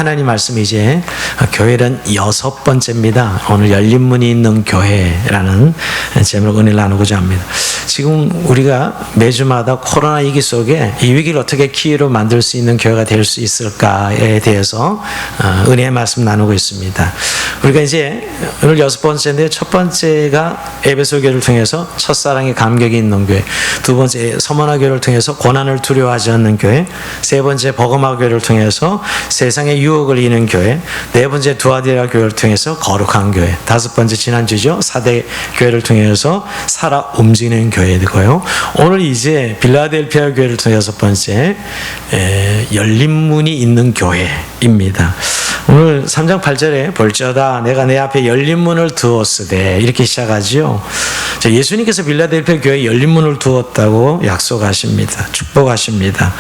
하나님 말씀이 이제 교회는 6번째입니다. 오늘 열린 문이 있는 교회라는 제목으로 은혜를 나누고자 합니다. 지금 우리가 매주마다 코로나 위기 속에 이 위기를 어떻게 기회로 만들 수 있는 교회가 될 수 있을까에 대해서 은혜의 말씀 나누고 있습니다. 우리가 이제 오늘 6번째인데 첫 번째가 에베소 교회를 통해서 첫사랑의 감격이 있는 교회, 두 번째 서머나 교회를 통해서 고난을 두려워하지 않는 교회, 세 번째 버거마 교회를 통해서 세상의 유혹을 이기는 교회, 네 번째 두아디라 교회를 통해서 거룩한 교회, 다섯 번째 지난주죠, 사대 교회를 통해서 살아 움직이는 교회이고요. 오늘 이제 빌라델피아 교회를 통해 여섯 번째 열린 문이 있는 교회입니다. 오늘 3장 8절에 볼지어다 내가 내 앞에 열린 문을 두었으되 이렇게 시작하지요. 예수님께서 빌라델피아 교회에 열린 문을 두었다고 약속하십니다. 축복하십니다.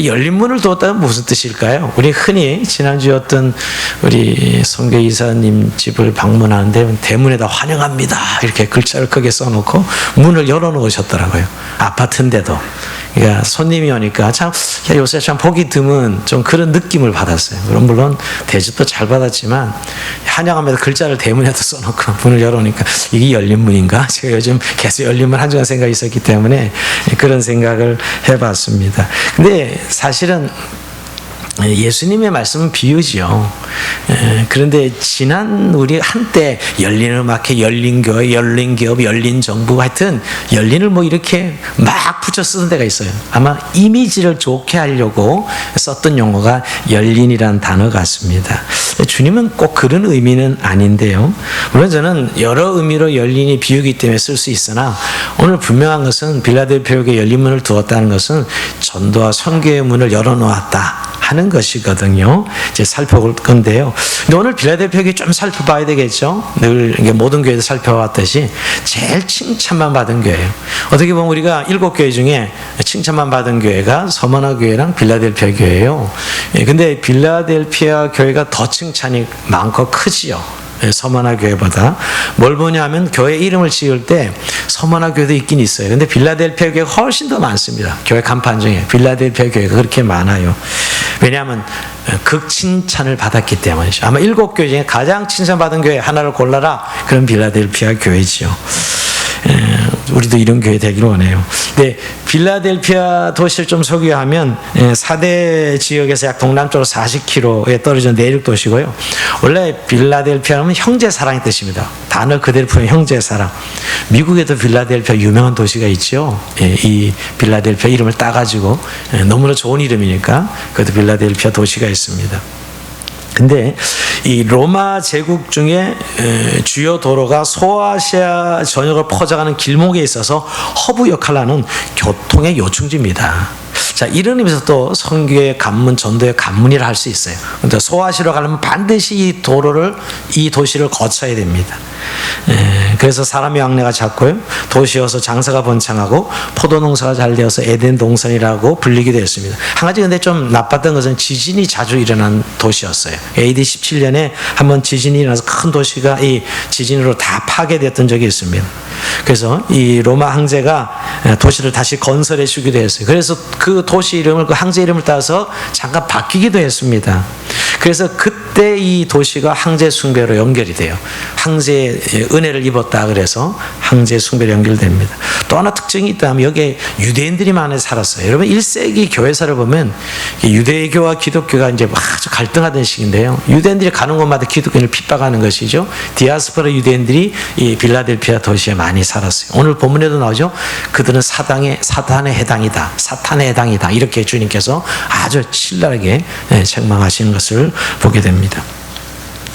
열린 문을 두었다는 무슨 뜻일까요? 우리 흔히 지난주에 어떤 우리 선교 이사님 집을 방문하는데 대문에다 환영합니다 이렇게 글자를 크게 써놓고 문을 열어놓으셨더라고요. 아파트인데도. 그러니까 손님이 오니까 참 요새 참 보기 드문 좀 그런 느낌을 받았어요. 물론 대접도 잘 받았지만 환영합니다 글자를 대문에다 써놓고 문을 열어놓으니까 이게 열린 문인가? 제가 요즘 계속 열린 문 한 주간 생각이 있었기 때문에 그런 생각을 해봤습니다. 근데 사실은 예수님의 말씀은 비유지요. 그런데 지난 우리 한때 열린 음악회, 열린 교회, 열린 기업, 열린 정부 하여튼 열린을 뭐 이렇게 막 붙여 쓰는 데가 있어요. 아마 이미지를 좋게 하려고 썼던 용어가 열린이라는 단어 같습니다. 주님은 꼭 그런 의미는 아닌데요. 물론 저는 여러 의미로 열린이 비유기 때문에 쓸 수 있으나 오늘 분명한 것은 빌라델피아 교회에 열린 문을 두었다는 것은 전도와 선교의 문을 열어놓았다 하는 것이거든요. 이제 살펴볼 건데요. 근데 오늘 빌라델피아 교회 좀 살펴봐야 되겠죠. 늘 모든 교회도 살펴봤듯이 제일 칭찬만 받은 교회예요. 어떻게 보면 우리가 7교회 중에 칭찬만 받은 교회가 서머나 교회랑 빌라델피아 교회예요. 근데 빌라델피아 교회가 더 칭찬이 많고 크지요. 서머나 교회보다. 뭘 보냐면 교회 이름을 지을 때 서머나 교회도 있긴 있어요. 근데 빌라델피아 교회가 훨씬 더 많습니다. 교회 간판 중에 빌라델피아 교회가 그렇게 많아요. 왜냐하면 극칭찬을 받았기 때문이죠. 아마 7교회 중에 가장 칭찬받은 교회 하나를 골라라. 그럼 빌라델피아 교회지요. 우리도 이런 교회 되기를 원해요. 근데 빌라델피아 도시를 좀 소개하면 사대 지역에서 약 동남쪽으로 40km에 떨어진 내륙 도시고요. 원래 빌라델피아는 형제사랑의 뜻입니다. 단어 그대로 풀면 형제사랑. 미국에도 빌라델피아 유명한 도시가 있죠. 이 빌라델피아 이름을 따가지고 너무나 좋은 이름이니까 그것도 빌라델피아 도시가 있습니다. 근데 이 로마 제국 중에 주요 도로가 소아시아 전역을 퍼져가는 길목에 있어서 허브 역할을 하는 교통의 요충지입니다. 자, 이런 의미에서 또 선교의 관문, 전도의 관문이라 할 수 있어요. 근데 소아시아로 가려면 반드시 이 도시를 거쳐야 됩니다. 그래서 사람의 왕래가 잦고요. 도시여서 장사가 번창하고 포도 농사가 잘 되어서 에덴 동산이라고 불리기도 했습니다. 한 가지 근데 좀 나빴던 것은 지진이 자주 일어난 도시였어요. AD 17년에 한번 지진이 일어나서 큰 도시가 이 지진으로 다 파괴됐던 적이 있습니다. 그래서 이 로마 황제가 도시를 다시 건설해 주기도 했어요. 그래서 그 도시 이름을 그 황제 이름을 따서 잠깐 바뀌기도 했습니다. 그래서 그때 이 도시가 황제 숭배로 연결이 돼요. 황제의 은혜를 입었다 그래서 황제 숭배로 연결됩니다. 또 하나 특징이 있다면 여기에 유대인들이 많이 살았어요. 여러분 1세기 교회사를 보면 유대교와 기독교가 이제 아주 갈등하던 시기인데요. 유대인들이 가는 곳마다 기독교인을 핍박하는 것이죠. 디아스포라 유대인들이 이 빌라델피아 도시에 많이 살았어요. 오늘 본문에도 나오죠. 그들은 사탄의 해당이다. 사탄의 해당이다. 이렇게 주님께서 아주 신랄하게 책망하시는 것을 보게 됩니다.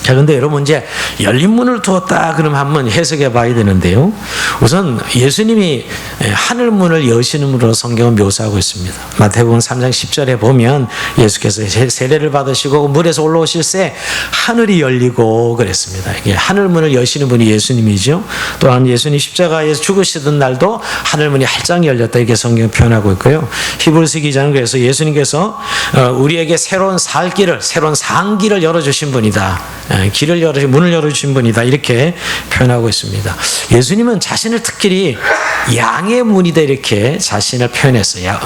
자, 그런데 여러분 이제 열린 문을 두었다 그러면 한번 해석해 봐야 되는데요. 우선 예수님이 하늘 문을 여시는 문으로 성경은 묘사하고 있습니다. 마태복음 3장 10절에 보면 예수께서 세례를 받으시고 물에서 올라오실새 하늘이 열리고 그랬습니다. 이게 하늘 문을 여시는 분이 예수님이죠. 또한 예수님 십자가에서 죽으시던 날도 하늘 문이 활짝 열렸다 이렇게 성경 표현하고 있고요. 히브리서 기자는 그래서 예수님께서 우리에게 새로운 살 길을, 새로운 상기를 열어주신 분이다. 길을 열어주신, 문을 열어주신 분이다, 이렇게 표현하고 있습니다. 예수님은 자신을 특별히 양의 문이다, 이렇게 자신을 표현했어요.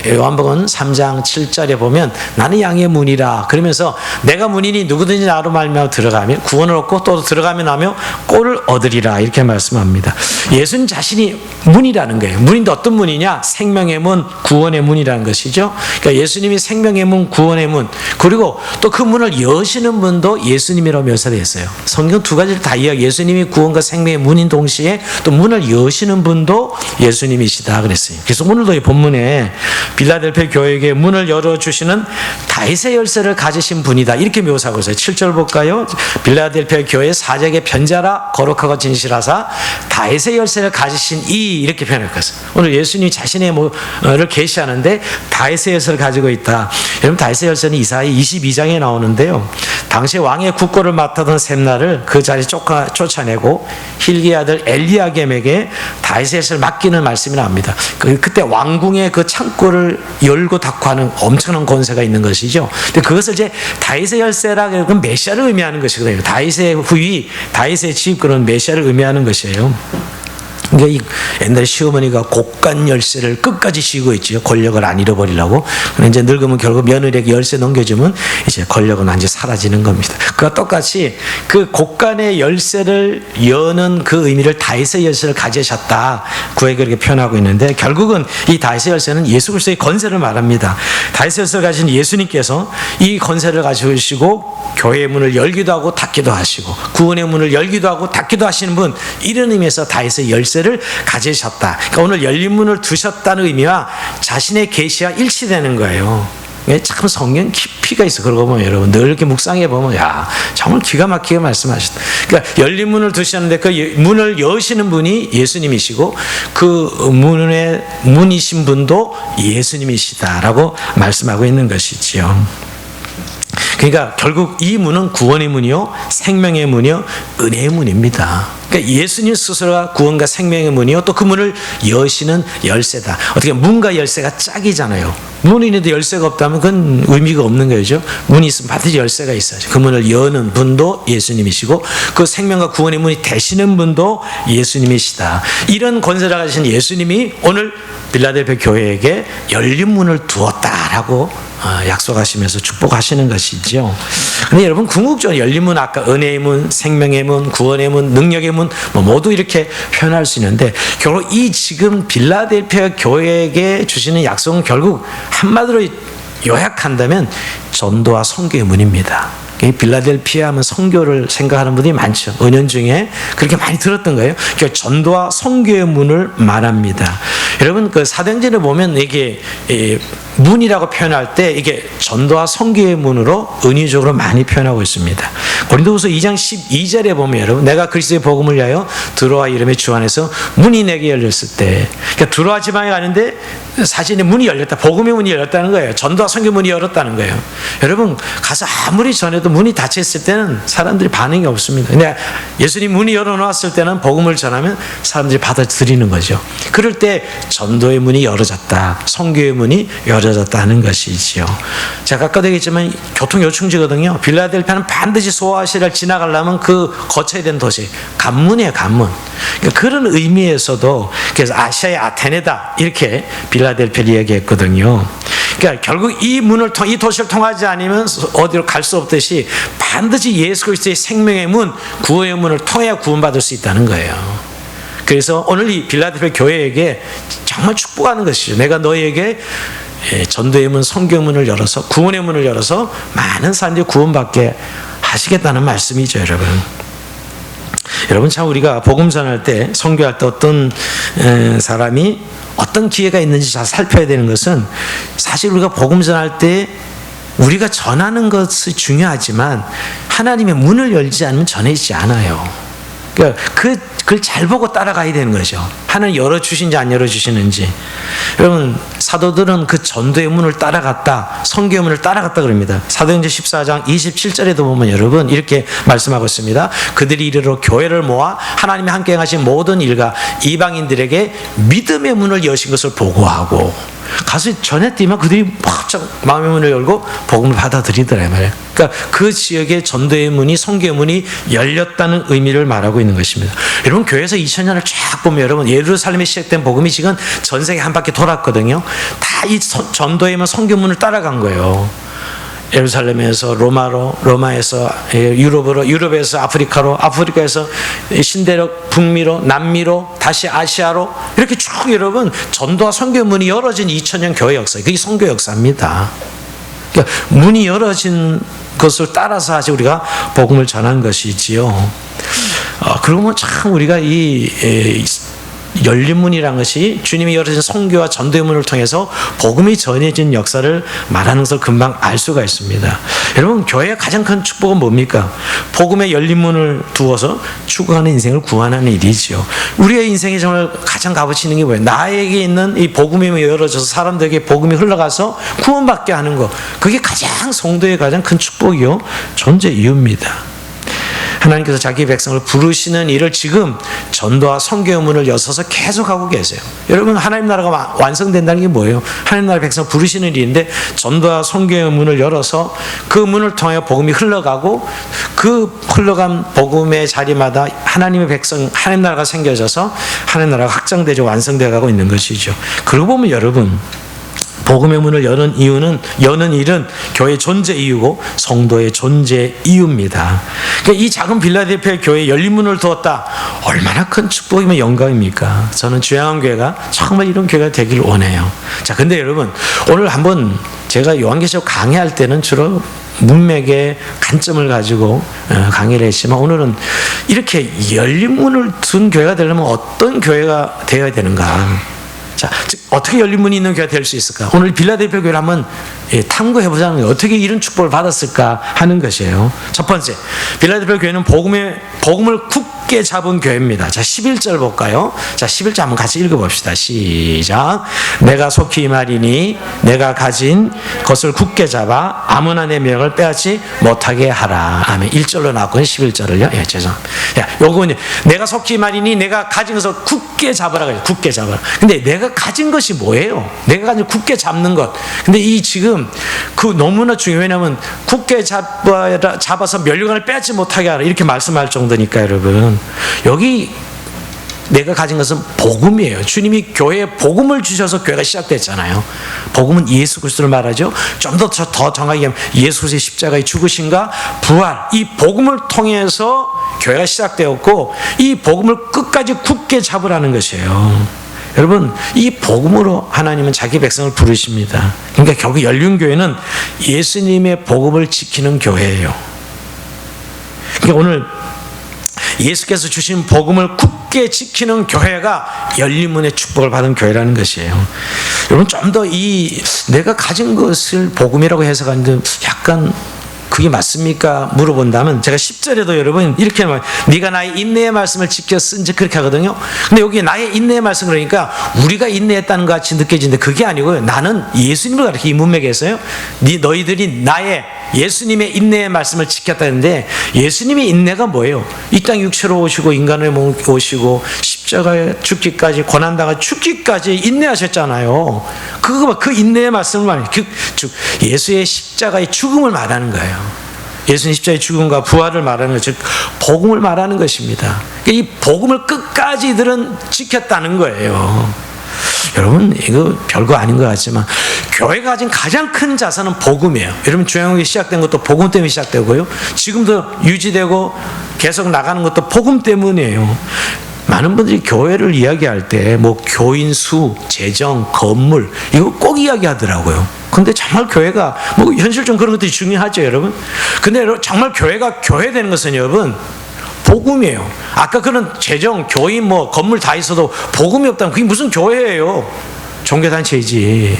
요한복음 3장 7절에 보면 나는 양의 문이라 그러면서 내가 문이니 누구든지 나로 말미암아 들어가면 구원을 얻고 또 들어가면 하며 꼴을 얻으리라, 이렇게 말씀합니다. 예수님 자신이 문이라는 거예요. 문인데 어떤 문이냐? 생명의 문, 구원의 문이라는 것이죠. 그러니까 예수님이 생명의 문, 구원의 문, 그리고 또 그 문을 여시는 분도 예수님이라고 묘사되어 있어요. 성경 두 가지를 다 이야기. 예수님이 구원과 생명의 문인 동시에 또 문을 여시는 분도 예수님이시다 그랬어요. 그래서 오늘도 이 본문에 빌라델피아 교회에게 문을 열어주시는 다윗의 열쇠를 가지신 분이다, 이렇게 묘사하고 있어요. 7절 볼까요? 빌라델피아 교회 사적의 편자라 거룩하고 진실하사 다윗의 열쇠를 가지신 이, 이렇게 표현했어요. 오늘 예수님이 자신의 뭐를 계시하는데 다윗의 열쇠를 가지고 있다. 여러분, 다윗의 열쇠는 이사야 22장에 나오는데요. 당시 왕의 국고를 맡았던 셈나를 그 자리에 쫓아내고 hil기야 아들 엘리야겜에게 다윗의 열쇠를 맡기는 말씀이 나옵니다. 그때 왕궁의 그 창고를 열고 닫고 하는 엄청난 권세가 있는 것이죠. 근데 그것을 이제 다윗의 열쇠라, 그 메시아를 의미하는 것이거든요. 다윗의 후위, 다윗의 집, 그런 메시아를 의미하는 것이에요. 그러니까 옛날에 시어머니가 곡간 열쇠를 끝까지 쥐고 있죠. 권력을 안 잃어버리려고. 그런데 이제 늙으면 결국 며느리에게 열쇠 넘겨주면 이제 권력은 완전히 사라지는 겁니다. 그와 똑같이 그 곡간의 열쇠를 여는 그 의미를 다윗의 열쇠를 가지셨다, 구약에 그렇게 표현하고 있는데, 결국은 이 다윗의 열쇠는 예수 그리스도의 권세를 말합니다. 다윗의 열쇠를 가진 예수님께서 이 권세를 가지시고 교회의 문을 열기도 하고 닫기도 하시고 구원의 문을 열기도 하고 닫기도 하시는 분, 이런 의미에서 다윗의 열쇠를 가지셨다. 그러니까 오늘 열린 문을 두셨다는 의미와 자신의 계시와 일치되는 거예요. 참 성경 깊이가 있어. 그러고 보면 여러분 늘 이렇게 묵상해 보면 야, 정말 기가 막히게 말씀하셨다. 그러니까 열린 문을 두셨는데 그 문을 여시는 분이 예수님이시고 그 문의 문이신 분도 예수님이시다라고 말씀하고 있는 것이지요. 그러니까 결국 이 문은 구원의 문이요, 생명의 문이요, 은혜의 문입니다. 그러니까 예수님 스스로가 구원과 생명의 문이요, 또 그 문을 여시는 열쇠다. 어떻게 문과 열쇠가 짝이잖아요. 문이 있는데 열쇠가 없다면 그건 의미가 없는 거죠. 문이 있으면 반드시 열쇠가 있어야죠. 그 문을 여는 분도 예수님이시고 그 생명과 구원의 문이 되시는 분도 예수님이시다. 이런 권세를 가지신 예수님이 오늘 빌라델피아 교회에게 열린 문을 두었다라고 약속하시면서 축복하시는 것이죠. 근데 여러분, 궁극적으로 열린 문, 아까 은혜의 문, 생명의 문, 구원의 문, 능력의 문, 모두 이렇게 표현할 수 있는데, 결국 이 지금 빌라델피아 교회에게 주시는 약속은 결국 한마디로 요약한다면 전도와 선교의 문입니다. 빌라델피아 하면 선교를 생각하는 분들이 많죠. 은연중에 그렇게 많이 들었던 거예요. 그러니까 전도와 선교의 문을 말합니다. 여러분, 그 사도행전을 보면 이게 문이라고 표현할 때 이게 전도와 선교의 문으로 은유적으로 많이 표현하고 있습니다. 고린도후서 2장 12절에 보면 여러분, 내가 그리스도의 복음을 위하여 드로아 이름의 주 안에서 문이 내게 열렸을 때, 그러니까 드로아 지방에 가는데 사실은 문이 열렸다, 복음의 문이 열렸다는 거예요. 전도와 선교 문이 열었다는 거예요. 여러분, 가서 아무리 전해도 문이 닫혔을 때는 사람들이 반응이 없습니다. 근데 예수님 문이 열어놓았을 때는 복음을 전하면 사람들이 받아들이는 거죠. 그럴 때 전도의 문이 열어졌다, 선교의 문이 열어졌다는 것이지요. 제가 아까도 얘기했지만 교통 요충지거든요. 빌라델피아는 반드시 소아시아를 지나가려면 그 거쳐야 되는 도시, 관문이에요, 관문. 그러니까 그런 의미에서도 그래서 아시아의 아테네다, 이렇게 빌라델피아를 얘기했거든요. 그러니까 결국 이 문을 이 도시를 통하지 않으면 어디로 갈 수 없듯이 반드시 예수 그리스도의 생명의 문, 구원의 문을 통해야 구원받을 수 있다는 거예요. 그래서 오늘 이 빌라델피아 교회에게 정말 축복하는 것이죠. 내가 너희에게 전도의 문, 선교의 문을 열어서, 구원의 문을 열어서 많은 사람들이 구원받게 하시겠다는 말씀이죠, 여러분. 여러분, 참 우리가 복음 전할 때, 선교할 때 어떤 사람이 어떤 기회가 있는지 잘 살펴야 되는 것은, 사실 우리가 복음 전할 때 우리가 전하는 것이 중요하지만 하나님의 문을 열지 않으면 전해지지 않아요. 그러니까 그걸 잘 보고 따라가야 되는 거죠. 하나님 열어주신지 안 열어주시는지. 여러분, 사도들은 그 전도의 문을 따라갔다, 선교의 문을 따라갔다 그럽니다. 사도행전 14장 27절에도 보면 여러분 이렇게 말씀하고 있습니다. 그들이 이르러 교회를 모아 하나님이 함께 행하신 모든 일과 이방인들에게 믿음의 문을 여신 것을 보고하고, 가서 전했더니만 그들이 확 마음의 문을 열고 복음을 받아들이더라 말이에요. 그러니까 그 지역의 전도의 문이, 선교의 문이 열렸다는 의미를 말하고 있는 것입니다. 여러분, 교회에서 2000년을 쫙 보면 여러분, 예루살렘에 시작된 복음이 지금 전 세계 한 바퀴 돌았거든요. 다 이 전도의 문, 선교 문을 따라간 거예요. 예루살렘에서 로마로, 로마에서 유럽으로, 유럽에서 아프리카로, 아프리카에서 신대륙 북미로, 남미로, 다시 아시아로, 이렇게 쭉 여러분 전도와 선교 문이 열어진 2000년 교회 역사, 그게 선교 역사입니다. 그러니까 문이 열어진 것을 따라서 아직 우리가 복음을 전한 것이지요. 그러면 참 우리가 이 열린 문이라는 것이 주님이 열어진 선교와 전도의 문을 통해서 복음이 전해진 역사를 말하는 것을 금방 알 수가 있습니다. 여러분, 교회의 가장 큰 축복은 뭡니까? 복음의 열린 문을 두어서 추구하는 인생을 구원하는 일이죠. 우리의 인생에 정말 가장 값어치 있는 게 뭐예요? 나에게 있는 이 복음이 열어져서 사람들에게 복음이 흘러가서 구원받게 하는 것, 그게 가장 성도의 가장 큰 축복이요 존재 이유입니다. 하나님께서 자기 백성을 부르시는 일을 지금 전도와 선교의 문을 여서서 계속하고 계세요. 여러분, 하나님 나라가 완성된다는 게 뭐예요? 하나님 나라의 백성을 부르시는 일인데 전도와 선교의 문을 열어서 그 문을 통해 복음이 흘러가고 그 흘러간 복음의 자리마다 하나님의 백성, 하나님 나라가 생겨져서 하나님 나라가 확장되고 완성되어 가고 있는 것이죠. 그러고 보면 여러분, 복음의 문을 여는 일은 교회의 존재 이유고 성도의 존재 이유입니다. 그러니까 이 작은 빌라델피아 교회에 열린 문을 두었다. 얼마나 큰 축복이면 영광입니까? 저는 주양교회가 정말 이런 교회가 되기를 원해요. 자, 근데 여러분, 오늘 한번 제가 요한계시록 강의할 때는 주로 문맥의 관점을 가지고 강의를 했지만, 오늘은 이렇게 열린 문을 둔 교회가 되려면 어떤 교회가 되어야 되는가? 자, 어떻게 열린 문이 있는 교회가 될 수 있을까? 오늘 빌라델피아 교회를 한번 탐구해보자는 거예요. 어떻게 이런 축복을 받았을까 하는 것이에요. 첫 번째, 빌라델피아 교회는 복음을 굳게 잡은 교회입니다. 자, 11절 볼까요? 자, 11절 한번 같이 읽어봅시다. 시작. 내가 속히 말이니 내가 가진 것을 굳게 잡아 아무나 내 명을 빼앗지 못하게 하라. 아멘. 1절로 나왔거든요. 11절을요. 예, 죄송합니다. 야, 요거는 내가 속히 말이니 내가 가진 것을 굳게 잡으라 그래요. 굳게 잡아라. 근데 내가 가진 것이 뭐예요? 내가 가진 굳게 잡는 것. 근데 이 지금 그 너무나 중요해요. 왜냐하면 굳게 잡아서 면류관을 빼앗지 못하게 하라, 이렇게 말씀할 정도니까 여러분, 여기 내가 가진 것은 복음이에요. 주님이 교회에 복음을 주셔서 교회가 시작됐잖아요. 복음은 예수 그리스도를 말하죠. 좀 더 정확히 하면 예수 그리스도의 십자가의 죽으심과 부활, 이 복음을 통해서 교회가 시작되었고, 이 복음을 끝까지 굳게 잡으라는 것이에요. 여러분, 이 복음으로 하나님은 자기 백성을 부르십니다. 그러니까 결국 열린 교회는 예수님의 복음을 지키는 교회예요. 그러니까 오늘 예수께서 주신 복음을 굳게 지키는 교회가 열린 문의 축복을 받은 교회라는 것이에요. 여러분, 좀 더 내가 가진 것을 복음이라고 해석하는데 약간 그게 맞습니까? 물어본다면 제가 10절에도 여러분 이렇게 말해요. 네가 나의 인내의 말씀을 지켜 쓴지, 그렇게 하거든요. 근데 여기 나의 인내의 말씀, 그러니까 우리가 인내했다는 것 같이 느껴지는데 그게 아니고요. 나는 예수님을 가르쳐, 이 문맥에서요. 너희들이 나의 예수님의 인내의 말씀을 지켰다는데, 예수님의 인내가 뭐예요? 이 땅 육체로 오시고 인간의 몸 오시고 십자가에 죽기까지, 고난당하 죽기까지 인내하셨잖아요. 그 인내의 말씀을 말해요. 즉 예수의 십자가의 죽음을 말하는 거예요. 예수님 십자가의 죽음과 부활을 말하는 것, 즉 복음을 말하는 것입니다. 이 복음을 끝까지 이들은 지켰다는 거예요. 여러분, 이거 별거 아닌 것 같지만 교회가 가진 가장 큰 자산은 복음이에요. 여러분, 주양교회 시작된 것도 복음 때문에 시작되고요, 지금도 유지되고 계속 나가는 것도 복음 때문이에요. 많은 분들이 교회를 이야기할 때 교인 수, 재정, 건물, 이거 꼭 이야기하더라고요. 근데 정말 교회가 현실적으로 그런 것들이 중요하죠, 여러분. 근데 정말 교회가 교회 되는 것은 여러분 복음이에요. 아까 그런 재정, 교인, 건물 다 있어도 복음이 없다면 그게 무슨 교회예요? 종교단체이지.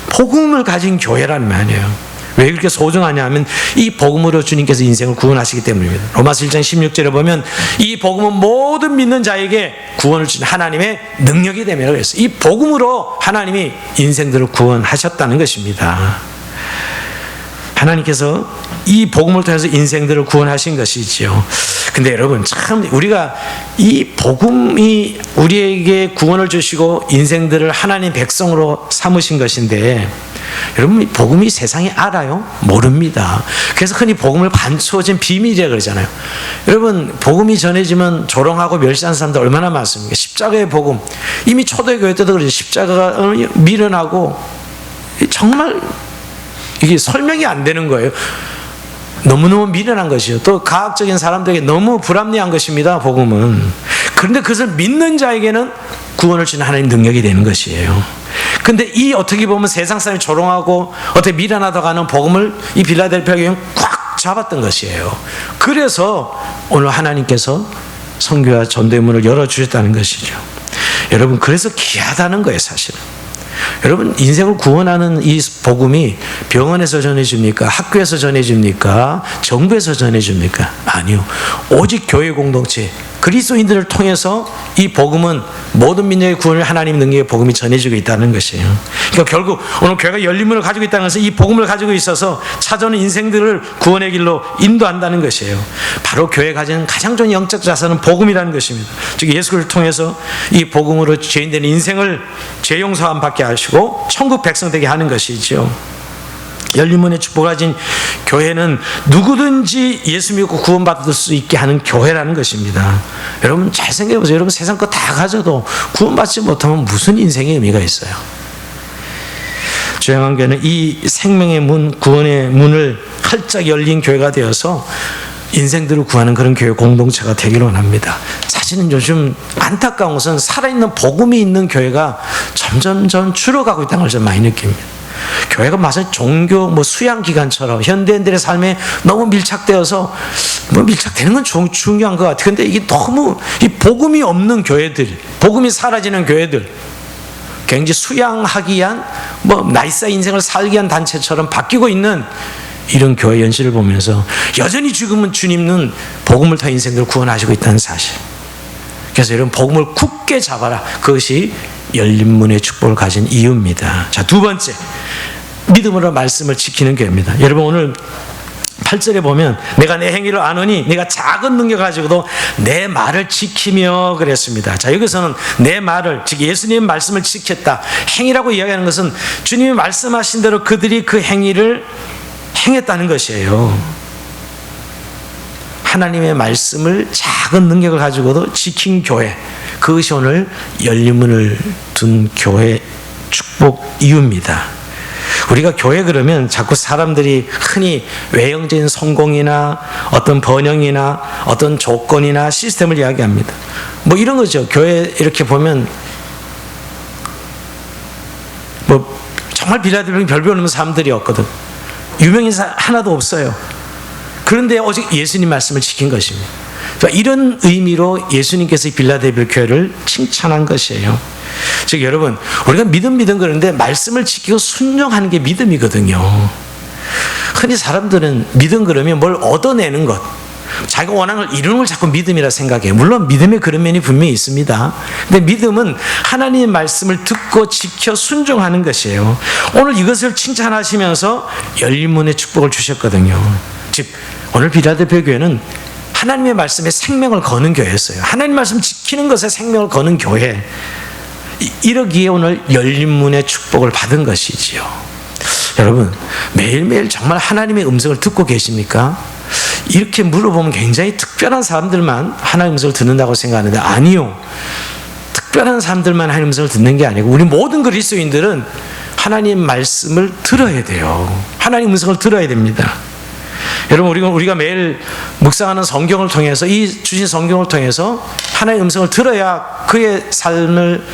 복음을 가진 교회라는 말이에요. 왜 그렇게 소중하냐면 이 복음으로 주님께서 인생을 구원하시기 때문입니다. 로마서 1장 16절에 보면 이 복음은 모든 믿는 자에게 구원을 주신 하나님의 능력이 되며 그랬어요. 이 복음으로 하나님이 인생들을 구원하셨다는 것입니다. 하나님께서 이 복음을 통해서 인생들을 구원하신 것이지요. 근데 여러분, 참 우리가 이 복음이 우리에게 구원을 주시고 인생들을 하나님 백성으로 삼으신 것인데, 여러분, 이 복음이 세상이 알아요? 모릅니다. 그래서 흔히 복음을 감추어진 비밀이라고 그러잖아요. 여러분, 복음이 전해지면 조롱하고 멸시하는 사람들 얼마나 많습니까? 십자가의 복음, 이미 초대교회 때도 그러죠. 십자가가 미련하고 정말 이게 설명이 안 되는 거예요. 너무너무 미련한 것이요. 또 과학적인 사람들에게 너무 불합리한 것입니다, 복음은. 그런데 그것을 믿는 자에게는 구원을 주는 하나님 능력이 되는 것이에요. 근데 이 어떻게 보면 세상 사람이 조롱하고 어떻게 미련하다고 하는 복음을 이 빌라델피아 교회는 꽉 잡았던 것이에요. 그래서 오늘 하나님께서 선교와 전도의 문을 열어주셨다는 것이죠. 여러분, 그래서 귀하다는 거예요, 사실은. 여러분, 인생을 구원하는 이 복음이 병원에서 전해집니까? 학교에서 전해집니까? 정부에서 전해집니까? 아니요. 오직 교회 공동체, 그리스도인들을 통해서 이 복음은 모든 민족의 구원을 하나님 능력의 복음이 전해지고 있다는 것이에요. 그러니까 결국 오늘 교회가 열린 문을 가지고 있다는 것은 이 복음을 가지고 있어서 찾아오는 인생들을 구원의 길로 인도한다는 것이에요. 바로 교회가 가진 가장 좋은 영적 자산은 복음이라는 것입니다. 즉 예수를 통해서 이 복음으로 죄인된 인생을 죄 용서함 받게 하시고 천국 백성 되게 하는 것이죠. 열린 문의 축복을 가진 교회는 누구든지 예수 믿고 구원받을 수 있게 하는 교회라는 것입니다. 여러분, 잘 생각해 보세요. 여러분, 세상 거 다 가져도 구원받지 못하면 무슨 인생의 의미가 있어요? 주영한교회는 이 생명의 문, 구원의 문을 활짝 열린 교회가 되어서 인생들을 구하는 그런 교회 공동체가 되기를 원합니다. 사실은 요즘 안타까운 것은 살아있는 복음이 있는 교회가 점점 줄어가고 있다는 걸 좀 많이 느낍니다. 교회가 마치 종교 수양기관처럼 현대인들의 삶에 너무 밀착되어서 밀착되는 건 중요한 것 같아요. 근데 이게 너무 이 복음이 없는 교회들, 복음이 사라지는 교회들, 굉장히 수양하기 위한 나이스한 인생을 살기 위한 단체처럼 바뀌고 있는 이런 교회 현실을 보면서 여전히 지금은 주님은 복음을 통해 인생들을 구원하시고 있다는 사실. 그래서 여러분, 복음을 굳게 잡아라. 그것이 열린 문의 축복을 가진 이유입니다. 자, 두 번째, 믿음으로 말씀을 지키는 교회입니다. 여러분, 오늘 8절에 보면 내가 내 행위를 아노니 내가 작은 능력 가지고도 내 말을 지키며 그랬습니다. 자, 여기서는 내 말을, 즉 예수님의 말씀을 지켰다. 행위라고 이야기하는 것은 주님이 말씀하신 대로 그들이 그 행위를 행했다는 것이에요. 하나님의 말씀을 작은 능력을 가지고도 지킨 교회, 그것이 오늘 열린 문을 둔 교회 축복 이유입니다. 우리가 교회 그러면 자꾸 사람들이 흔히 외형적인 성공이나 어떤 번영이나 어떤 조건이나 시스템을 이야기합니다. 이런 거죠. 교회 이렇게 보면 정말 빌라델피아에 별별 없는 사람들이 없거든. 유명인사 하나도 없어요. 그런데 오직 예수님 말씀을 지킨 것입니다. 이런 의미로 예수님께서 빌라델피아 교회를 칭찬한 것이에요. 즉 여러분, 우리가 믿음 그러는데 말씀을 지키고 순종하는 게 믿음이거든요. 흔히 사람들은 믿음 그러면 뭘 얻어내는 것, 자기가 원하는 걸 이루는 걸 자꾸 믿음이라 생각해요. 물론 믿음의 그런 면이 분명히 있습니다. 근데 믿음은 하나님의 말씀을 듣고 지켜 순종하는 것이에요. 오늘 이것을 칭찬하시면서 열린 문의 축복을 주셨거든요. 즉 오늘 빌라델피아 교회는 하나님의 말씀에 생명을 거는 교회였어요. 하나님 말씀 지키는 것에 생명을 거는 교회. 이러기에 오늘 열린 문의 축복을 받은 것이지요. 여러분, 매일매일 정말 하나님의 음성을 듣고 계십니까? 이렇게 물어보면 굉장히 특별한 사람들만 하나님의 음성을 듣는다고 생각하는데 아니요. 특별한 사람들만 하나님의 음성을 듣는 게 아니고 우리 모든 그리스도인들은 하나님 말씀을 들어야 돼요. 하나님 음성을 들어야 됩니다. 여러분, 우리가 매일 묵상하는 성경을 통해서, 이 주신 성경을 통해서 하나님의 음성을 들어야 그의 삶을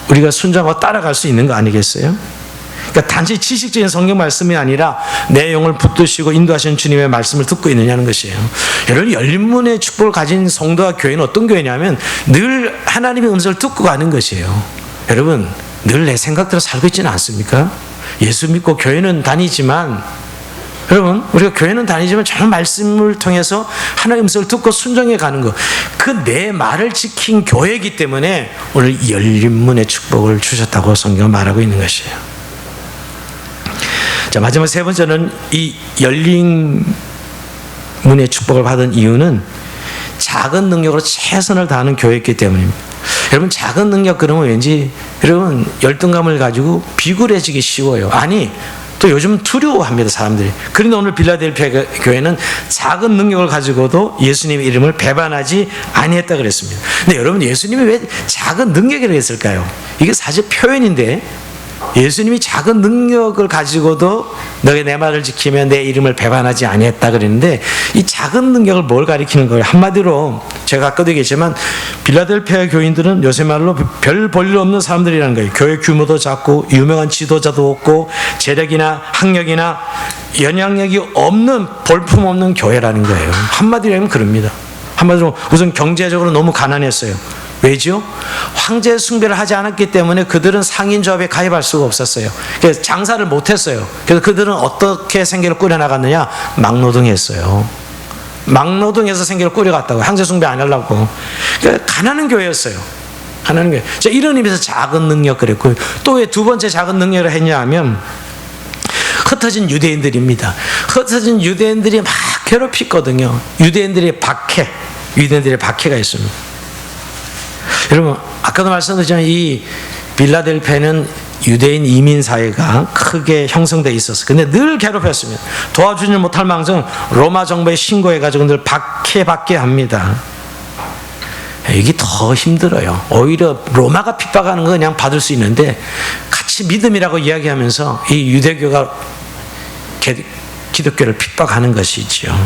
우리가 순종하고 따라갈 수 있는 거 아니겠어요? 그러니까 단지 지식적인 성경 말씀이 아니라 내 영을 붙드시고 인도하시는 주님의 말씀을 듣고 있느냐는 것이에요. 여러분, 열린 문의 축복을 가진 성도와 교회는 어떤 교회냐면 늘 하나님의 음성을 듣고 가는 것이에요. 여러분, 늘 내 생각대로 살고 있지는 않습니까? 예수 믿고 교회는 다니지만, 여러분, 우리가 교회는 다니지만 정말 말씀을 통해서 하나님의 음성을 듣고 순종해 가는 것, 그 내 말을 지킨 교회이기 때문에 오늘 열린 문의 축복을 주셨다고 성경은 말하고 있는 것이에요. 자, 마지막 세 번째는 이 열린 문의 축복을 받은 이유는 작은 능력으로 최선을 다하는 교회였기 때문입니다. 여러분, 작은 능력 그러면 왠지 여러분 열등감을 가지고 비굴해지기 쉬워요. 아니, 또 요즘 두려워합니다, 사람들이. 그런데 오늘 빌라델피아 교회는 작은 능력을 가지고도 예수님의 이름을 배반하지 아니했다 그랬습니다. 근데 여러분, 예수님이 왜 작은 능력이라고 했을까요? 이게 사실 표현인데, 예수님이 작은 능력을 가지고도 너희 내 말을 지키면 내 이름을 배반하지 아니했다 그랬는데, 이 작은 능력을 뭘 가리키는 거예요? 한마디로 제가 아까도 얘기했지만 빌라델피아 교인들은 요새 말로 별 볼일 없는 사람들이라는 거예요. 교회 규모도 작고 유명한 지도자도 없고 재력이나 학력이나 영향력이 없는, 볼품 없는 교회라는 거예요. 한마디로 하면 그럽니다. 한마디로 우선 경제적으로 너무 가난했어요. 왜죠? 황제 숭배를 하지 않았기 때문에 그들은 상인조합에 가입할 수가 없었어요. 그래서 장사를 못했어요. 그래서 그들은 어떻게 생계를 꾸려나갔느냐? 막노동했어요. 막노동해서 생계를 꾸려갔다고. 황제 숭배 안 하려고. 그러니까 가난한 교회였어요. 가난한 교회. 자, 이런 의미에서 작은 능력 그랬고, 또 왜 두 번째 작은 능력을 했냐 하면 흩어진 유대인들입니다. 흩어진 유대인들이 막 괴롭히거든요. 유대인들의 박해가 있습니다. 여러분, 아까도 말씀드렸지만 이 빌라델피아는 유대인 이민 사회가 크게 형성되어 있었어요. 근데 늘 괴롭혔습니다. 도와주지 못할 망정 로마 정부에 신고해가지고 늘 박해받게 합니다. 이게 더 힘들어요. 오히려 로마가 핍박하는 거 그냥 받을 수 있는데, 같이 믿음이라고 이야기하면서 이 유대교가 기독교를 핍박하는 것이죠.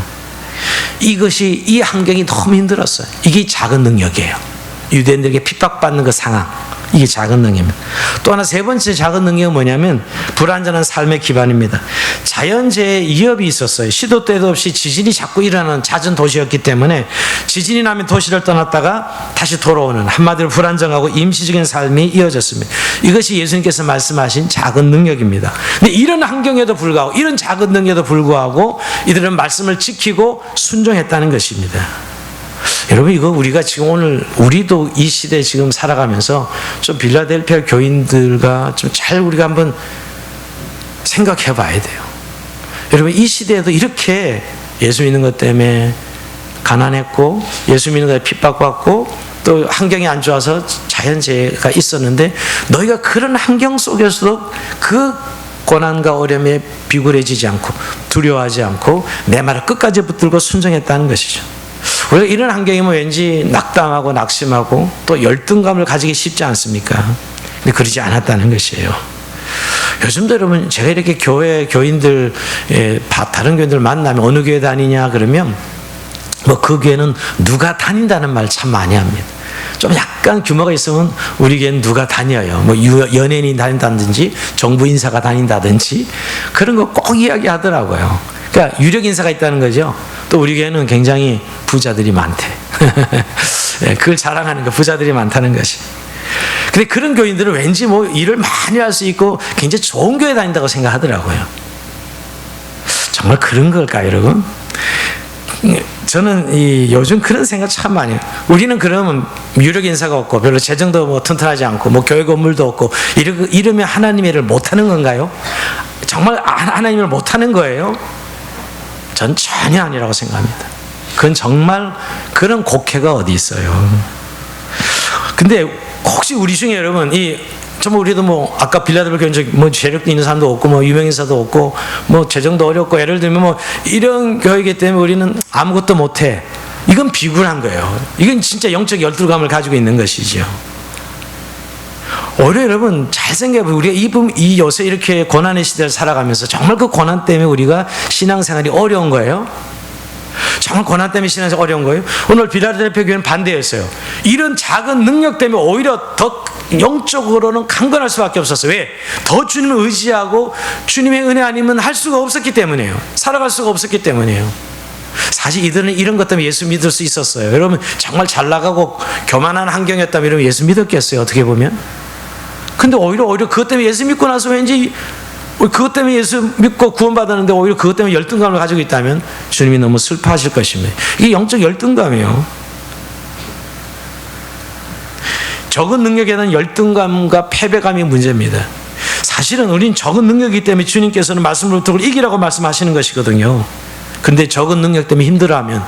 이것이, 이 환경이 너무 힘들었어요. 이게 작은 능력이에요. 유대인들에게 핍박받는 그 상황, 이게 작은 능력입니다. 또 하나, 세 번째 작은 능력은 뭐냐면 불완전한 삶의 기반입니다. 자연재해 위협이 있었어요. 시도 때도 없이 지진이 자꾸 일어나는 잦은 도시였기 때문에 지진이 나면 도시를 떠났다가 다시 돌아오는, 한마디로 불안정하고 임시적인 삶이 이어졌습니다. 이것이 예수님께서 말씀하신 작은 능력입니다. 근데 이런 환경에도 불구하고, 이런 작은 능력에도 불구하고 이들은 말씀을 지키고 순종했다는 것입니다. 여러분, 이거 우리가 지금 오늘, 우리도 이 시대에 지금 살아가면서 좀 빌라델피아 교인들과 좀 잘 우리가 한번 생각해 봐야 돼요. 여러분, 이 시대에도 이렇게 예수 믿는 것 때문에 가난했고, 예수 믿는 것에 핍박받고, 또 환경이 안 좋아서 자연재해가 있었는데, 너희가 그런 환경 속에서도 그 고난과 어려움에 비굴해지지 않고 두려워하지 않고 내 말을 끝까지 붙들고 순종했다는 것이죠. 우리가 이런 환경이면 왠지 낙담하고 낙심하고 또 열등감을 가지기 쉽지 않습니까? 근데 그러지 않았다는 것이에요. 요즘도 여러분, 제가 이렇게 교인들, 다른 교인들 만나면 어느 교회 다니냐 그러면 뭐 그 교회는 누가 다닌다는 말 참 많이 합니다. 좀 약간 규모가 있으면 우리 교회는 누가 다녀요. 뭐 연예인이 다닌다든지 정부 인사가 다닌다든지 그런 거 꼭 이야기하더라고요. 그러니까 유력 인사가 있다는 거죠. 또 우리 교회는 굉장히 부자들이 많대. 그걸 자랑하는 거, 부자들이 많다는 것이. 근데 그런 교인들은 왠지 뭐 일을 많이 할 수 있고 굉장히 좋은 교회 다닌다고 생각하더라고요. 정말 그런 걸까요, 여러분? 저는 요즘 그런 생각 참 많이 해요. 우리는 그러면 유력 인사가 없고 별로 재정도 뭐 튼튼하지 않고 뭐 교회 건물도 없고 이러면 하나님의 일을 못하는 건가요? 정말 하나님을 못하는 거예요? 전 전혀 아니라고 생각합니다. 그건 정말 그런 곡해가 어디 있어요. 근데 혹시 우리 중에 여러분, 정말 우리도 뭐 아까 빌라델피아 교회 뭐 재력도 있는 사람도 없고 뭐 유명 인사도 없고 뭐 재정도 어렵고, 예를 들면 뭐 이런 교회이기 때문에 우리는 아무것도 못해, 이건 비굴한 거예요. 이건 진짜 영적 열등감을 가지고 있는 것이죠. 오히려 여러분 잘 생각해보세요. 우리가 이 요새 이렇게 고난의 시대를 살아가면서 정말 그 고난 때문에 우리가 신앙생활이 어려운 거예요? 정말 고난 때문에 신앙생활이 어려운 거예요? 오늘 빌라델피아 교회는 반대였어요. 이런 작은 능력 때문에 오히려 더 영적으로는 강건할 수밖에 없었어요. 왜? 더 주님을 의지하고 주님의 은혜 아니면 할 수가 없었기 때문이에요. 살아갈 수가 없었기 때문이에요. 사실 이들은 이런 것 때문에 예수 믿을 수 있었어요. 여러분, 정말 잘 나가고 교만한 환경이었다면 이러면 예수 믿었겠어요, 어떻게 보면? 근데 오히려 그것 때문에 예수 믿고 나서 왠지 그것 때문에 예수 믿고 구원받았는데 오히려 그것 때문에 열등감을 가지고 있다면 주님이 너무 슬퍼하실 것입니다. 이게 영적 열등감이에요. 적은 능력에 대한 열등감과 패배감이 문제입니다. 사실은 우린 적은 능력이기 때문에 주님께서는 말씀을 듣고 이기라고 말씀하시는 것이거든요. 근데 적은 능력 때문에 힘들어하면,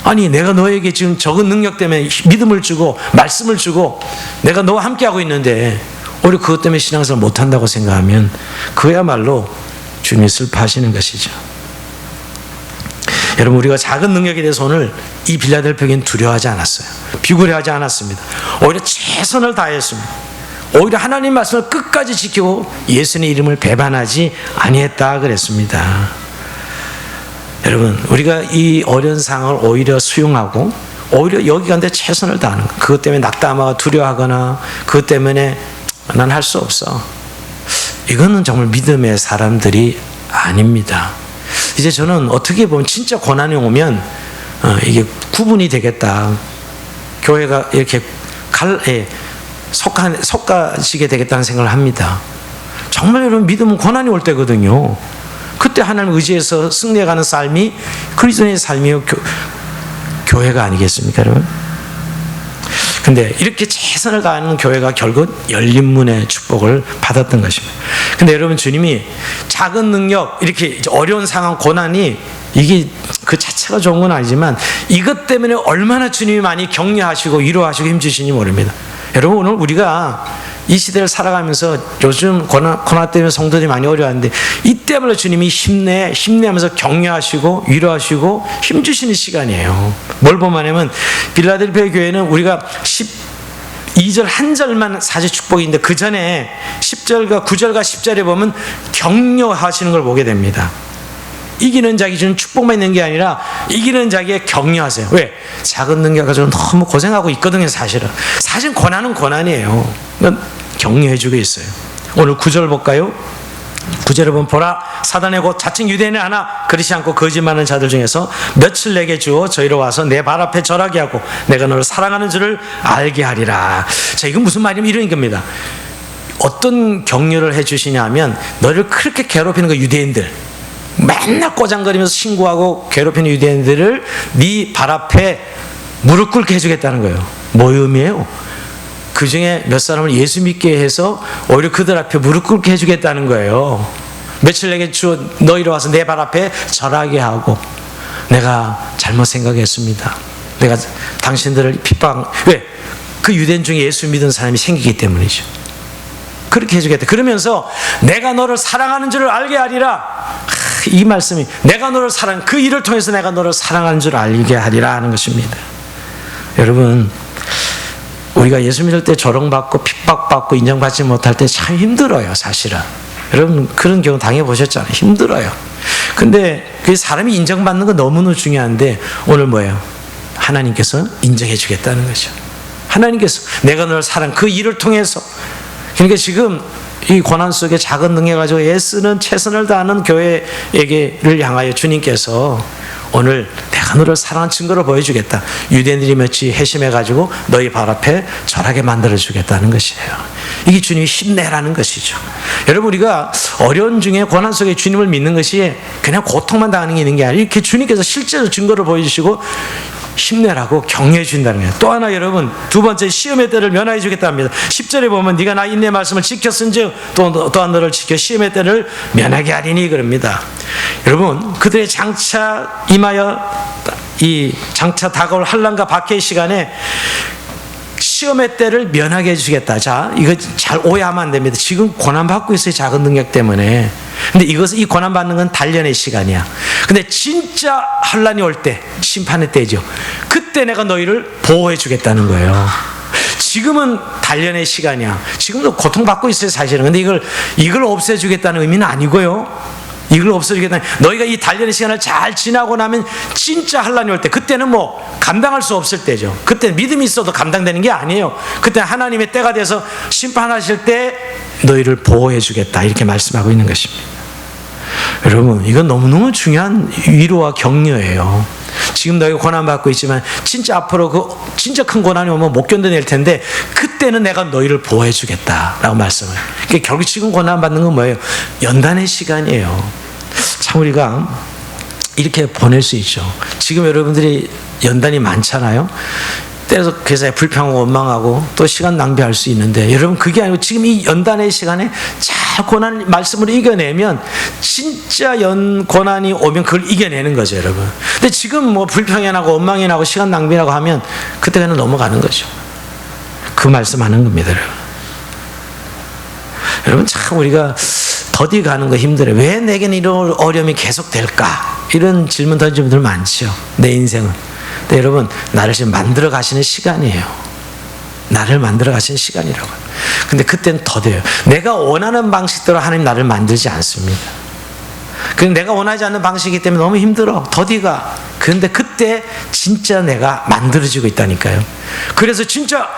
아니 내가 너에게 지금 적은 능력 때문에 믿음을 주고 말씀을 주고 내가 너와 함께하고 있는데 오히려 그것 때문에 신앙생활 못한다고 생각하면 그야말로 주님이 슬퍼하시는 것이죠. 여러분, 우리가 작은 능력에 대해서 오늘 이 빌라델피아는 두려워하지 않았어요. 비굴해하지 않았습니다. 오히려 최선을 다했습니다. 오히려 하나님 말씀을 끝까지 지키고 예수님의 이름을 배반하지 아니했다 그랬습니다. 여러분, 우리가 이 어려운 상황을 오히려 수용하고 오히려 여기 가는데 최선을 다하는 것, 그것 때문에 낙담하거나 두려워하거나 그것 때문에 난 할 수 없어, 이거는 정말 믿음의 사람들이 아닙니다. 이제 저는 어떻게 보면 진짜 고난이 오면 이게 구분이 되겠다, 교회가 이렇게 속가지게 되겠다는 생각을 합니다. 정말 여러분, 믿음은 고난이 올 때거든요. 그때 하나님 의지해서 승리해가는 삶이 그리스도인의 삶이요 교회가 아니겠습니까, 여러분? 근데 이렇게 최선을 다하는 교회가 결국 열린 문의 축복을 받았던 것입니다. 근데 여러분, 주님이 작은 능력, 이렇게 어려운 상황, 고난이 이게 그 자체가 좋은 건 아니지만 이것 때문에 얼마나 주님이 많이 격려하시고 위로하시고 힘주시는지 모릅니다. 여러분, 오늘 우리가 이 시대를 살아가면서 요즘 고난 때문에 성도들이 많이 어려워하는데 이때마다 주님이 힘내하면서 격려하시고 위로하시고 힘주시는 시간이에요. 뭘 보면 빌라델피아 교회는 우리가 12절 한 절만 사실 축복인데 그 전에 10절과 9절과 10절에 보면 격려하시는 걸 보게 됩니다. 이기는 자기 주는 축복만 있는 게 아니라 이기는 자기에 격려하세요. 왜? 작은 능력 가지고 너무 고생하고 있거든요. 사실 고난은 고난이에요. 격려해주고 있어요. 오늘 9절 볼까요? 9절에 보면, 보라, 사단의 곧 자칭 유대인을 하나 그렇지 않고 거짓말하는 자들 중에서 며칠 내게 주어 저희로 와서 내 발 앞에 절하게 하고 내가 너를 사랑하는 줄을 알게 하리라. 자, 이건 무슨 말이냐면 이런 겁니다. 어떤 격려를 해주시냐 하면, 너를 그렇게 괴롭히는 그 유대인들, 맨날 꼬장거리면서 신고하고 괴롭히는 유대인들을 네 발 앞에 무릎 꿇게 해주겠다는 거예요. 뭐의 의미예요? 그 중에 몇 사람을 예수 믿게 해서 오히려 그들 앞에 무릎 꿇게 해주겠다는 거예요. 며칠 내게 주어 너희로 와서 내 발 앞에 절하게 하고, 내가 잘못 생각했습니다, 내가 당신들을 왜? 그 유대인 중에 예수 믿은 사람이 생기기 때문이죠. 그렇게 해주겠다. 그러면서 내가 너를 사랑하는 줄을 알게 하리라. 이 말씀이, 내가 너를 그 일을 통해서 내가 너를 사랑하는 줄 알게 하리라 하는 것입니다. 여러분, 우리가 예수 믿을 때 조롱받고 핍박받고 인정받지 못할 때 참 힘들어요, 사실은. 여러분, 그런 경우 당해보셨잖아요. 힘들어요. 근데 그 사람이 인정받는 건 너무너무 중요한데, 오늘 뭐예요? 하나님께서 인정해 주겠다는 거죠. 하나님께서 내가 너를 그 일을 통해서. 그러니까 지금 이 고난 속에 작은 능력 가지고 애쓰는 최선을 다하는 교회에게를 향하여 주님께서 오늘 내가 너를 사랑하는 증거를 보여주겠다, 유대인들이 며칠 회심해가지고 너희 발 앞에 절하게 만들어주겠다는 것이에요. 이게 주님이 힘내라는 것이죠. 여러분, 우리가 어려운 중에 고난 속에 주님을 믿는 것이 그냥 고통만 당하는 게 있는 게 아니라 이렇게 주님께서 실제로 증거를 보여주시고 힘내라고 격려해 준다는 거예요. 또 하나, 여러분, 두 번째, 시험의 때를 면하여 주겠다 합니다. 10절에 보면 네가 나 인내 말씀을 지켰은즉 또한 너를 지켜 시험의 때를 면하게 하리니 그럽니다. 여러분, 그들의 장차 임하여 이 장차 다가올 환난과 박해의 시간에 시험의 때를 면하게 해주겠다. 자, 이거 잘 오해하면 안 됩니다. 지금 고난받고 있어요, 작은 능력 때문에. 근데 이 고난받는 건 단련의 시간이야. 근데 진짜 환난이 올 때, 심판의 때죠. 그때 내가 너희를 보호해 주겠다는 거예요. 지금은 단련의 시간이야. 지금도 고통받고 있어요, 사실은. 근데 이걸 없애주겠다는 의미는 아니고요. 이걸 없애주겠다. 너희가 이 단련의 시간을 잘 지나고 나면 진짜 환난이 올 때, 그때는 뭐 감당할 수 없을 때죠. 그때 믿음이 있어도 감당되는 게 아니에요. 그때 하나님의 때가 돼서 심판하실 때 너희를 보호해 주겠다, 이렇게 말씀하고 있는 것입니다. 여러분, 이건 너무너무 중요한 위로와 격려예요. 지금 너희가 고난받고 있지만 진짜 앞으로 진짜 큰 고난이 오면 못 견뎌낼 텐데 그때는 내가 너희를 보호해 주겠다라고 말씀을. 그러니까 결국 지금 고난받는 건 뭐예요? 연단의 시간이에요. 참 우리가 이렇게 보낼 수 있죠. 지금 여러분들이 연단이 많잖아요. 때려서 그래서 불평하고 원망하고 또 시간 낭비할 수 있는데, 여러분, 그게 아니고 지금 이 연단의 시간에 잘 다 고난 말씀으로 이겨내면 진짜 고난이 오면 그걸 이겨내는 거죠, 여러분. 근데 지금 뭐 불평이 나고 원망이 나고 시간 낭비라고 하면 그때 그냥 넘어가는 거죠. 그 말씀하는 겁니다, 여러분. 여러분 참 우리가 더디 가는 거 힘들어요. 왜 내게는 이런 어려움이 계속 될까? 이런 질문 던지는 분들 많죠, 내 인생은. 근데 여러분 나를 지금 만들어 가시는 시간이에요. 나를 만들어 가시는 시간이라고요. 근데 그때는 더뎌요. 내가 원하는 방식대로 하나님 나를 만들지 않습니다. 그럼 내가 원하지 않는 방식이기 때문에 너무 힘들어, 더디가. 그런데 그때 진짜 내가 만들어지고 있다니까요. 그래서 진짜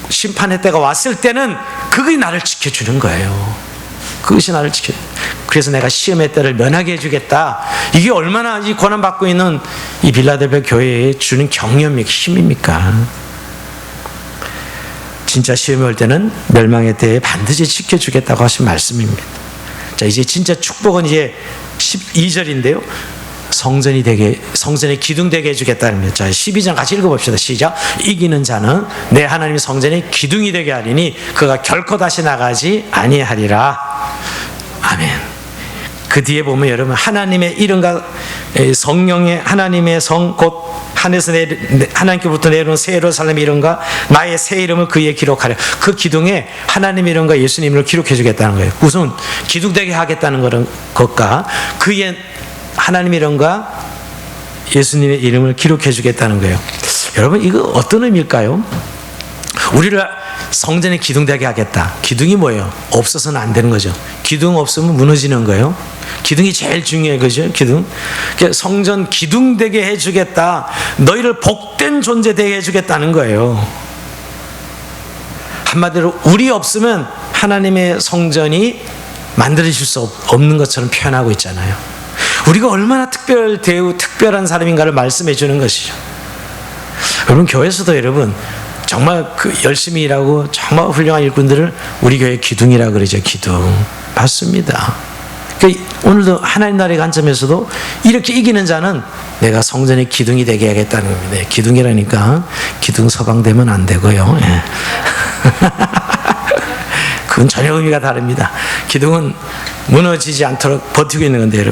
심판의 때가 왔을 때는 그것이 나를 지켜주는 거예요. 그것이 나를 지켜. 그래서 내가 시험의 때를 면하게 해주겠다. 이게 얼마나 이 고난받고 있는 이 빌라델피아 교회에 주는 경험이 힘입니까? 진짜 시험이 올 때는 멸망의 때에 반드시 지켜주겠다고 하신 말씀입니다. 자, 이제 진짜 축복은 이제 12절인데요. 성전의 기둥 되게 해주겠다는 겁니다. 자, 12장 같이 읽어봅시다. 시작. 이기는 자는 내 하나님의 성전의 기둥이 되게 하리니 그가 결코 다시 나가지 아니하리라. 아멘. 그 뒤에 보면 여러분 하나님의 이름과 성령의 하나님의 성 곧 하늘에서 하나님께부터 내려온 새 예루살렘의 이름과 나의 새 이름을 그에 기록하려. 그 기둥에 하나님의 이름과 예수님 이름을 기록해 주겠다는 거예요. 우선 기둥되게 하겠다는 것과 그의 하나님의 이름과 예수님의 이름을 기록해 주겠다는 거예요. 여러분 이거 어떤 의미일까요? 우리를 성전에 기둥되게 하겠다. 기둥이 뭐예요? 없어서는 안 되는 거죠. 기둥 없으면 무너지는 거예요. 기둥이 제일 중요해요. 그죠? 기둥. 성전 기둥되게 해주겠다. 너희를 복된 존재 되게 해주겠다는 거예요. 한마디로 우리 없으면 하나님의 성전이 만들어질 수 없는 것처럼 표현하고 있잖아요. 우리가 얼마나 특별한 사람인가를 말씀해 주는 것이죠. 여러분 교회에서도 여러분 정말 열심히 일하고 정말 훌륭한 일꾼들을 우리 교회 기둥이라고 그러죠. 기둥. 맞습니다. 그러니까 오늘도 하나님 나라의 관점에서도 이렇게 이기는 자는 내가 성전의 기둥이 되게 하겠다는 겁니다. 기둥이라니까 기둥 서방되면 안 되고요. 예. 그건 전혀 의미가 다릅니다. 기둥은 무너지지 않도록 버티고 있는 건데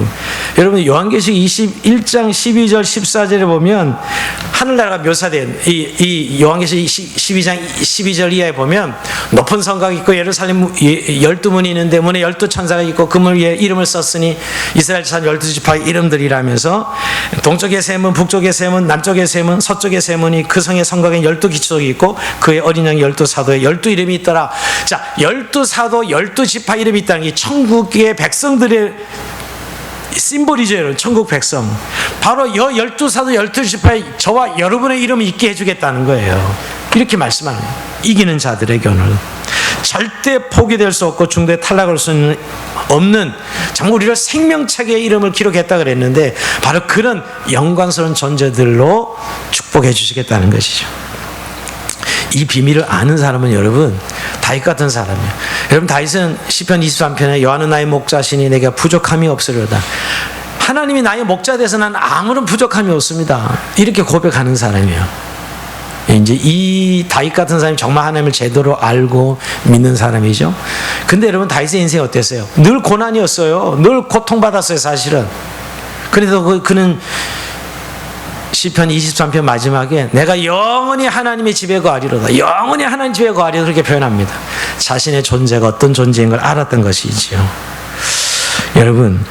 여러분 요한계시록 21장 12절 14절에 보면 하늘나라가 묘사된 이 요한계시록 12장 12절 이하에 보면 높은 성곽이 있고 예루살렘 12문이 있는데 문에 12천사가 있고 그 문 위에 이름을 썼으니 이스라엘 산 12지파의 이름들이라면서 동쪽의 세 문, 북쪽의 세 문, 남쪽의 세 문, 서쪽의 세 문이 그 성의 성곽에 12기초석이 있고 그의 어린 양이 12사도에 12이름이 있더라. 자, 12사도 12지파 이름이 있다는 게 천국의 백성들의 심볼이죠. 천국 백성. 바로 12사도 12지파에 저와 여러분의 이름이 있게 해주겠다는 거예요. 이렇게 말씀하는 거예요. 이기는 자들에게 오늘 절대 포기될 수 없고 중도에 탈락할 수 없는 정말 우리를 생명책의 이름을 기록했다 그랬는데 바로 그런 영광스러운 존재들로 축복해 주시겠다는 것이죠. 이 비밀을 아는 사람은 여러분 다윗 같은 사람이에요. 여러분 다윗은 시편 23편에 여호와는 나의 목자시니 내가 부족함이 없으리로다. 하나님이 나의 목자 돼서 난 아무런 부족함이 없습니다. 이렇게 고백하는 사람이에요. 이제 이 다윗 같은 사람이 정말 하나님을 제대로 알고 믿는 사람이죠. 근데 여러분 다윗의 인생이 어땠어요? 늘 고난이었어요. 늘 고통받았어요, 사실은. 그래도 그는 시편 23편 마지막에 내가 영원히 하나님의 집에 거하리로다. 영원히 하나님 집에 거하리로다. 그렇게 표현합니다. 자신의 존재가 어떤 존재인 걸 알았던 것이지요. 여러분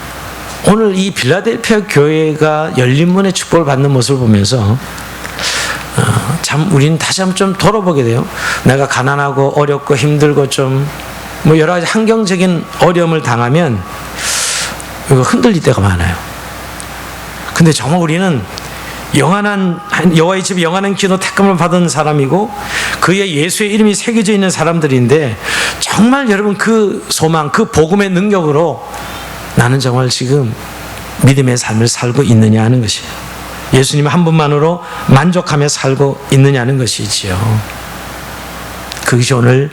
오늘 이 빌라델피아 교회가 열린 문의 축복을 받는 모습을 보면서 참 우리는 다시 한번 좀 돌아보게 돼요. 내가 가난하고 어렵고 힘들고 좀 뭐 여러 가지 환경적인 어려움을 당하면 이거 흔들릴 때가 많아요. 근데 정말 우리는 영원한 여호와의 집 영원한 기도 택함을 받은 사람이고 그의 예수의 이름이 새겨져 있는 사람들인데 정말 여러분 그 소망, 그 복음의 능력으로 나는 정말 지금 믿음의 삶을 살고 있느냐 하는 것이에요. 예수님 한 분만으로 만족하며 살고 있느냐는 것이지요. 그것이 오늘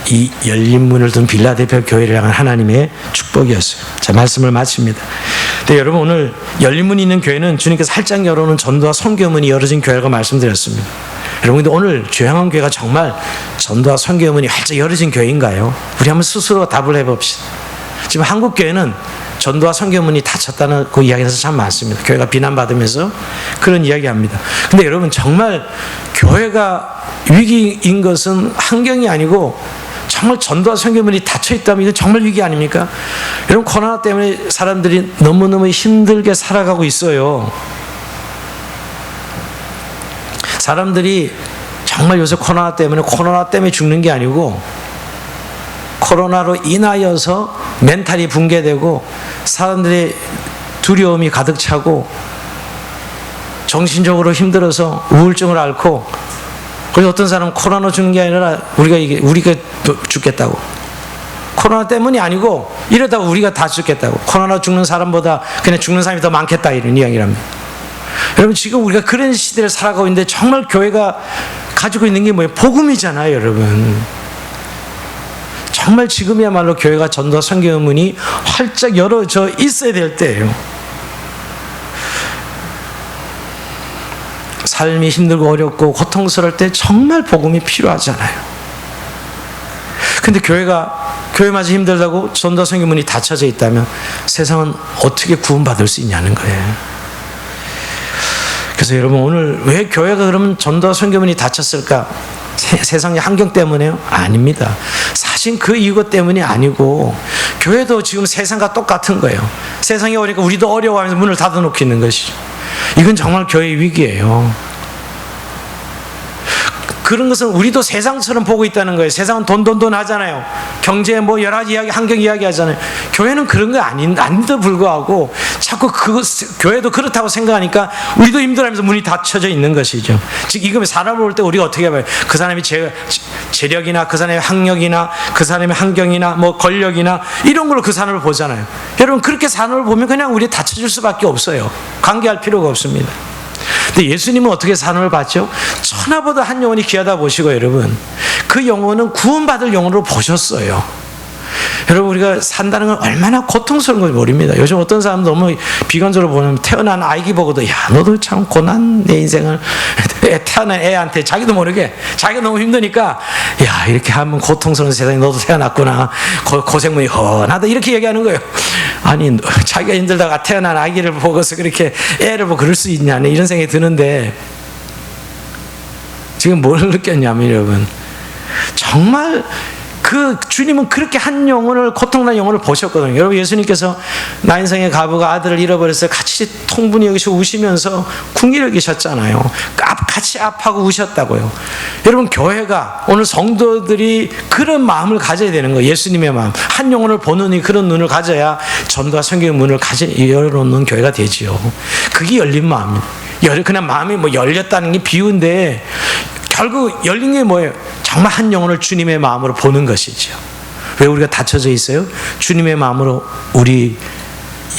이 열린 문을 둔 빌라델피아 교회를 향한 하나님의 축복이었어요. 자, 말씀을 마칩니다. 근데 여러분 오늘 열린 문이 있는 교회는 주님께서 살짝 열어놓은 전도와 선교문이 열어진 교회라고 말씀드렸습니다. 여러분, 근데 오늘 조양한 교회가 정말 전도와 선교의 문이 활짝 열어진 교회인가요? 우리 한번 스스로 답을 해봅시다. 지금 한국 교회는 전도와 선교의 문이 닫혔다는 그 이야기에서 참 많습니다. 교회가 비난받으면서 그런 이야기합니다. 근데 여러분, 정말 교회가 위기인 것은 환경이 아니고 정말 전도와 선교의 문이 닫혀 있다면 이건 정말 위기 아닙니까? 여러분, 코로나 때문에 사람들이 너무너무 힘들게 살아가고 있어요. 사람들이 정말 요새 코로나 때문에 죽는 게 아니고 코로나로 인하여서 멘탈이 붕괴되고 사람들의 두려움이 가득 차고 정신적으로 힘들어서 우울증을 앓고, 그래서 어떤 사람은 코로나로 죽는 게 아니라 우리가 죽겠다고, 코로나 때문이 아니고 이러다가 우리가 다 죽겠다고, 코로나 죽는 사람보다 그냥 죽는 사람이 더 많겠다, 이런 이야기를 합니다. 여러분, 지금 우리가 그런 시대를 살아가고 있는데 정말 교회가 가지고 있는 게 뭐예요? 복음이잖아요, 여러분. 정말 지금이야말로 교회가 전도와 선교의 문이 활짝 열어져 있어야 될 때예요. 삶이 힘들고 어렵고 고통스러울 때 정말 복음이 필요하잖아요. 근데 교회마저 힘들다고 전도와 선교의 문이 닫혀져 있다면 세상은 어떻게 구원받을 수 있냐는 거예요. 그래서 여러분, 오늘 왜 교회가 그러면 전도와 선교의 문이 닫혔을까? 세상의 환경 때문에요? 아닙니다. 사실 그 이유 때문이 아니고 교회도 지금 세상과 똑같은 거예요. 세상이 오니까 우리도 어려워하면서 문을 닫아놓고 있는 것이죠. 이건 정말 교회의 위기예요. 그런 것은 우리도 세상처럼 보고 있다는 거예요. 세상은 돈 하잖아요. 경제 뭐 여러 가지 이야기, 환경 이야기 하잖아요. 교회는 그런 거 아닌데도 불구하고 자꾸 교회도 그렇다고 생각하니까 우리도 힘들어하면서 문이 닫혀져 있는 것이죠. 즉, 이거 사람을 볼 때 우리가 어떻게 봐요? 그 사람이 재력이나 그 사람의 학력이나 그 사람의 환경이나 뭐 권력이나 이런 걸로 그 사람을 보잖아요. 여러분, 그렇게 사람을 보면 그냥 우리 닫혀질 수밖에 없어요. 관계할 필요가 없습니다. 근데 예수님은 어떻게 산업을 봤죠? 천하보다 한 영혼이 귀하다 보시고, 여러분, 그 영혼은 구원받을 영혼으로 보셨어요. 여러분, 우리가 산다는 건 얼마나 고통스러운 건지 모릅니다. 요즘 어떤 사람 너무 비관적으로 보면 태어난 아기 보고도, 야, 너도 참 고난 내 인생을, 태어난 애한테 자기도 모르게 자기가 너무 힘드니까, 야, 이렇게 하면 고통스러운 세상에 너도 태어났구나, 고생문이 훤하다, 이렇게 얘기하는 거예요. 아니, 자기가 힘들다가 태어난 아기를 보고서 그렇게 애를 보고 그럴 수 있냐, 이런 생각이 드는데, 지금 뭘 느꼈냐면, 여러분, 정말 그 주님은 그렇게 한 영혼을, 고통난 영혼을 보셨거든요. 여러분, 예수님께서 나인성의 과부가 아들을 잃어버렸어요. 같이 통분히 여기서 우시면서 궁리를 여기셨잖아요. 같이 아파하고 우셨다고요. 여러분, 교회가, 오늘 성도들이 그런 마음을 가져야 되는 거예요. 예수님의 마음, 한 영혼을 보는 그런 눈을 가져야 전도와 선교의 문을 열어놓는 교회가 되지요. 그게 열린 마음입니다. 그냥 마음이 뭐 열렸다는 게 비유인데, 결국 열린 게 뭐예요? 정말 한 영혼을 주님의 마음으로 보는 것이죠. 왜 우리가 닫혀져 있어요? 주님의 마음으로 우리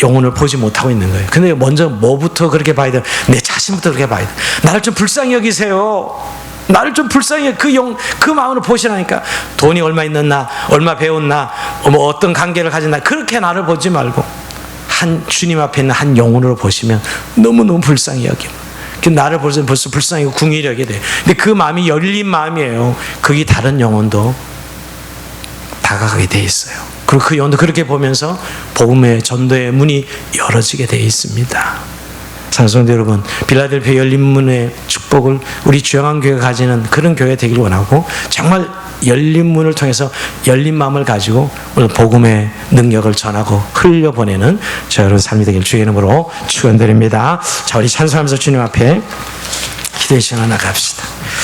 영혼을 보지 못하고 있는 거예요. 근데 먼저 뭐부터 그렇게 봐야 돼요? 내 자신부터 그렇게 봐야 돼요. 나를 좀 불쌍히 여기세요. 나를 좀 불쌍히, 그 마음으로 보시라니까. 돈이 얼마 있는 나, 얼마 배웠나, 뭐 어떤 관계를 가진 나, 그렇게 나를 보지 말고 주님 앞에 있는 한 영혼으로 보시면 너무너무 불쌍히 여깁니다. 나를 벌써 불쌍히 궁일이 여게 돼. 근데 그 마음이 열린 마음이에요. 그게 다른 영혼도 다가가게 돼 있어요. 그리고 그 영혼도 그렇게 보면서 복음의 전도의 문이 열어지게 돼 있습니다. 사랑하는 성도 여러분, 빌라델피아 열린 문의 축복을 우리 주영한교회가 가지는 그런 교회가 되길 원하고, 정말 열린 문을 통해서 열린 마음을 가지고 오늘 복음의 능력을 전하고 흘려보내는 저 여러분 삶이 되길 주의 이름으로 축원드립니다. 자, 우리 찬송하면서 주님 앞에 기도의 시간 나갑시다.